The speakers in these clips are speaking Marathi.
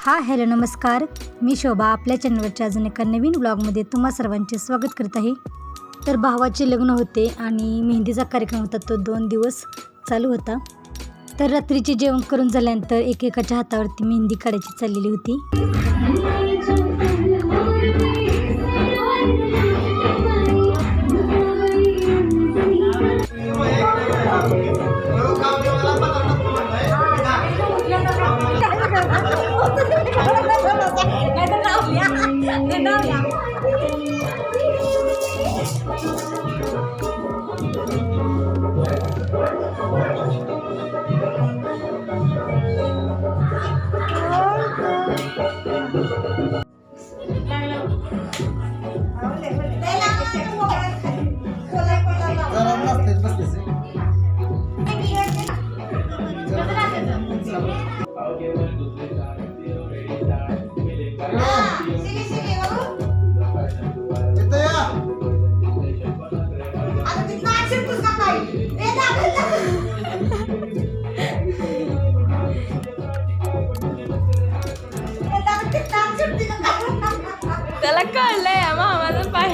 हा हॅलो नमस्कार, मी शोभा आपल्या चॅनलवरच्या अजून एका नवीन ब्लॉगमध्ये तुम्हा सर्वांचे स्वागत करत आहे। तर भावाचे लग्न होते आणि मेहंदीचा कार्यक्रम होता, तो 2 दिवस चालू होता। तर रात्रीचे जेवण करून झाल्यानंतर एकेकाच्या हातावरती मेहंदी काढायची चाललेली होती। त्याला कळलंय मामाचं पाय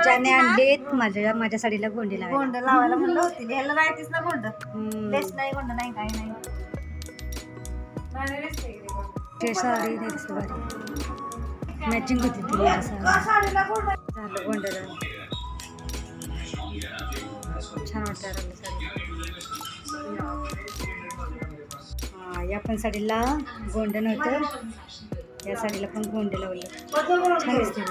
ज्याने आणलेत माझ्या साडीला गोंडे लावायला म्हणलं होती, ह्याला राहतेच ना गोंड, लेस नाही गोंड नाही काही नाही। साडी मॅचिंग होती ती झालं गोंड छान वाटतं साडी। या पण साडीला गोंड नव्हतं, या साडीला पण गोंड लावलं, छान दिसते।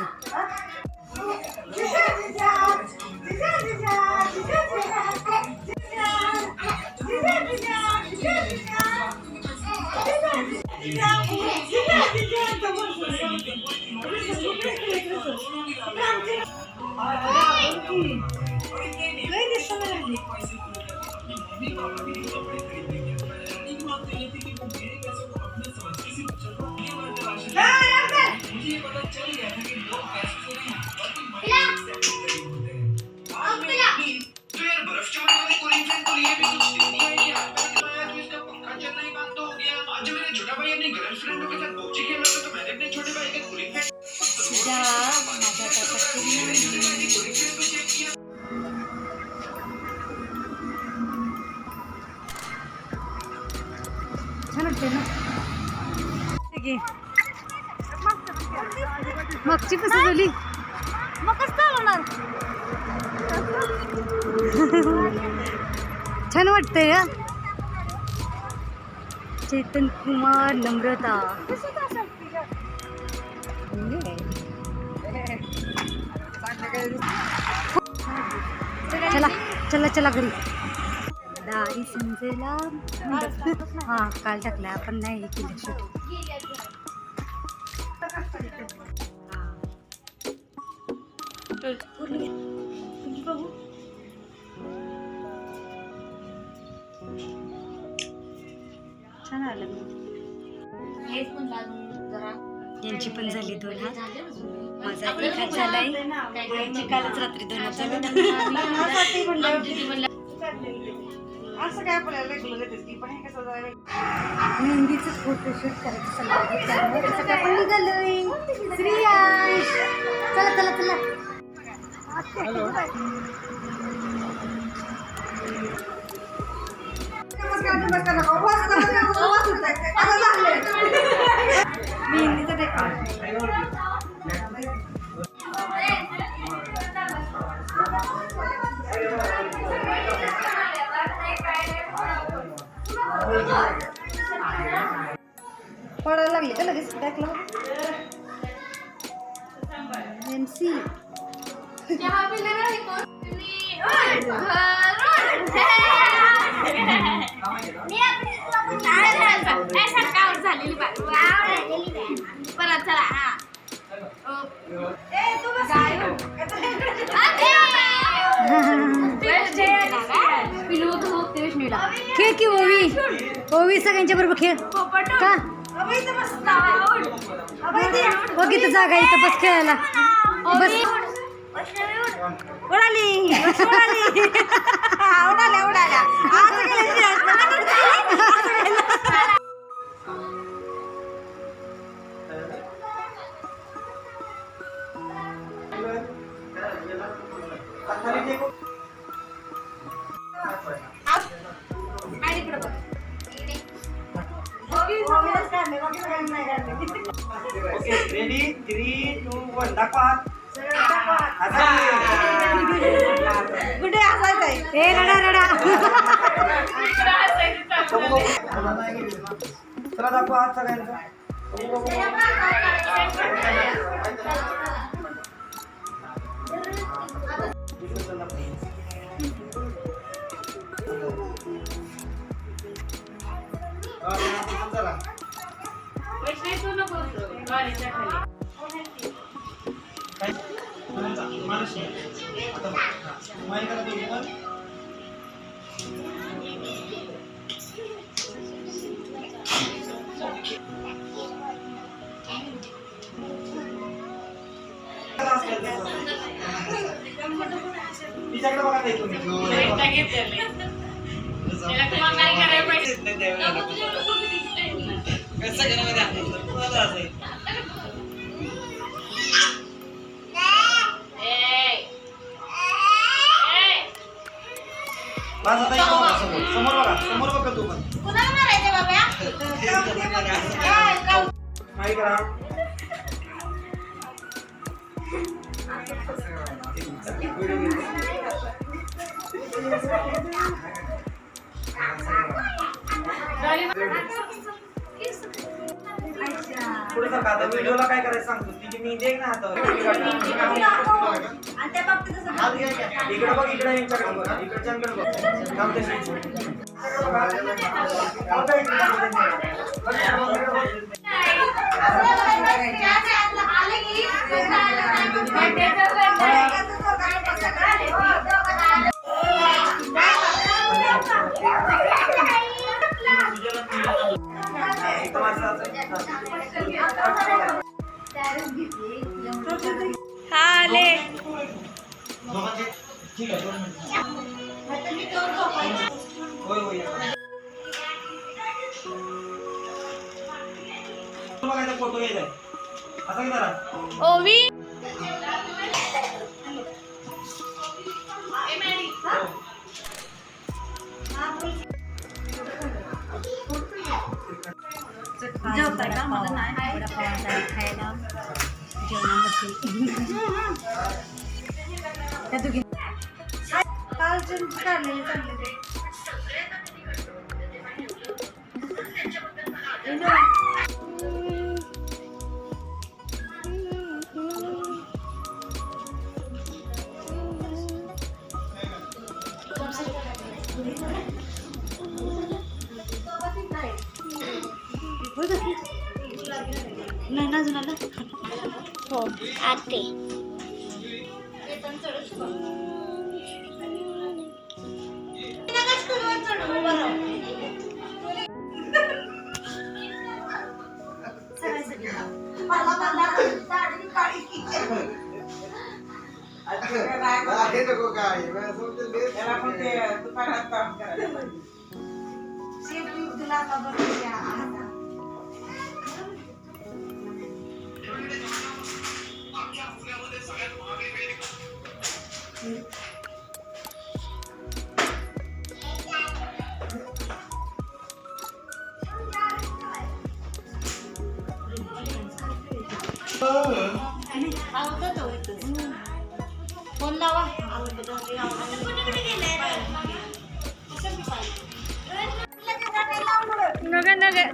छान वाटते ना. ठीक आहे. मागची कसं झाली मग कसं चालवणार. छान वाटतंय हा. चेतन कुमार नम्रता. चला चला चला घरी. दारी संजयला हा काल टाकला आपण नाही हे केलं शूट. छान आलं. यांची पण झाली 2 हात. माझा 1 हात झालाय. यांची कालच रात्री 2 हात झाले. मेहंदीचं फोटोशूट करायचं सगळं आपण निघालोय. श्रेयांश चला चला चला. मेहंदीचं डेकोरेशन पडायला लागली का लगेच टाकलं. MC खेळ की ओवी. ओवी सगळ्यांच्या बरोबर खेळ का. ओके तर जागा इथं बस खेळायला बस. उडाली उडाल्या उडाल्या. ओके रेडी 3 2 1 दाखवा. कुठे असायचंय. ए रडा रडा. चला दाखवा हात सगळ्यांचा. तिच्याकडे बघा ते तुम्ही. समोर बघा समोर बघा तू पण. माहिती करा. पुढे सर आता व्हिडिओला काय करायचं सांगतो. तिची मी देख ना हातावर. इकडे बघ इकडे यांच्याकडे बघ इकडच्यांकडे फोटो घ्यायचा आता की जरा ओवी जेवताय का? मला नाही. खायला जेवणामध्ये त्या दोघी कालचे काढलेले चांगले ते. नाही ना अजून आलं. हो आते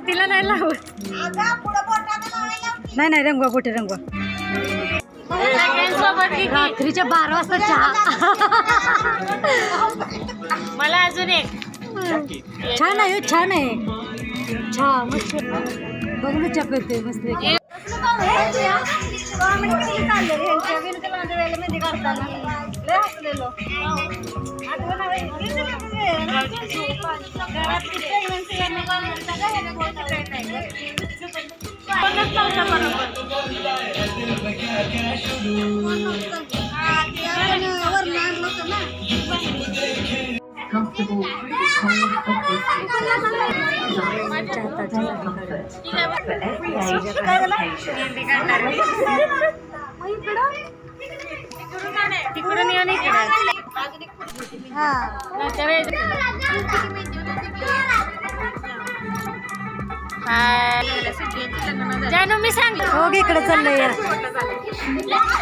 तिला नाही लावत. नाही नाही रंगवा कुठे रंगवा. रात्रीच्या 12 वाजता चहा. मला अजून एक छान आहे छान आहे चहा मस्त. बघ ना चहा करते मस्त. तिकडून येऊन जानू मी सांग हो इकडे चाललंय या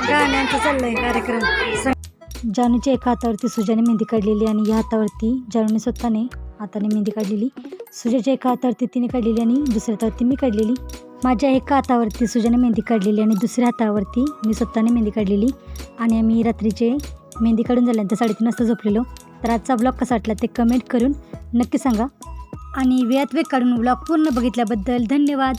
गाण्यांचं चाललंय कार्यक्रम. जानूच्या एका हातावरती सुजाने मेहंदी काढलेली आणि या हातावरती जानूने स्वतःने हाताने मेहंदी काढलेली. सुजाच्या एका हातावरती तिने काढलेली आणि दुसऱ्या हातावरती मी काढलेली. माझ्या एका हातावरती सुजाने मेहंदी काढलेली आणि दुसऱ्या हातावरती मी स्वतःने मेहंदी काढलेली. आणि आम्ही रात्रीचे मेहंदी काढून झाल्यानंतर 3:30 वाजता झोपलेलो. तर आजचा ब्लॉग कसा वाटला ते कमेंट करून नक्की सांगा. आणि वेळात वेळ काढून ब्लॉग पूर्ण बघितल्याबद्दल धन्यवाद.